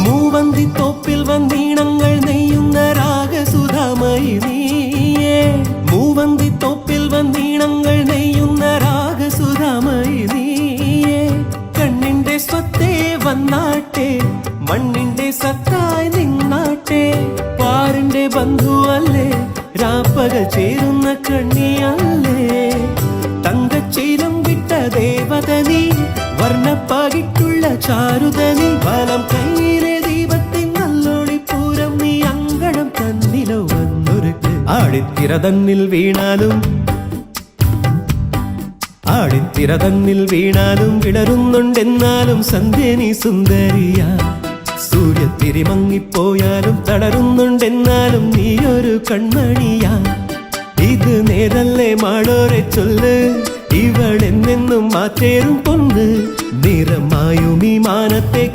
മൂവന്തിത്തോപ്പിൽ വന്നീണങ്ങൾ നെയ്യുന്ന രാഗസുധാമയി നീയേ. മൂവന്തിത്തോപ്പിൽ വന്നീണങ്ങൾ നെയ്യുന്ന രാഗസുധാമയി നീയേ. കണ്ണിന്റെ സ്വത്തേ വന്നാട്ടെ, മണ്ണിന്റെ സത്തായി നിന്നാട്ടെ. പാറിന്റെ ബന്ധുവല്ലേ, രാപ്പകൽ ചേരുന്ന കണ്ണിയല്ലേ. തങ്കച്ചീലം വിട്ട ദേവത നീ, വർണ്ണപ്പാകിട്ടുള്ള ചാരുത നീ. വലം കയ്യിലെ ദീപത്തിൻ നല്ലോളിപ്പൂരം നീ, അങ്കണം തന്നിലോ വന്നൊരുക്ക്. ആടിത്തിര തന്നിൽ വീണാലും ആടിത്തിര തന്നിൽ വീണാലും വിടരുന്നുണ്ടെന്നാലും സന്ധ്യ നീ സുന്ദരിയാ. സൂര്യത്തിരി മങ്ങിപ്പോയാലും തളരുന്നുണ്ടെന്നാലും നീയൊരു കൺമണിയാ. ഇത് നേരല്ലേ മാളോരെ ചൊല്ല്, ഇവളെന്നെന്നും മാറ്റേറും പൊന്ന്. നിറമായും ഈ മാനത്തെ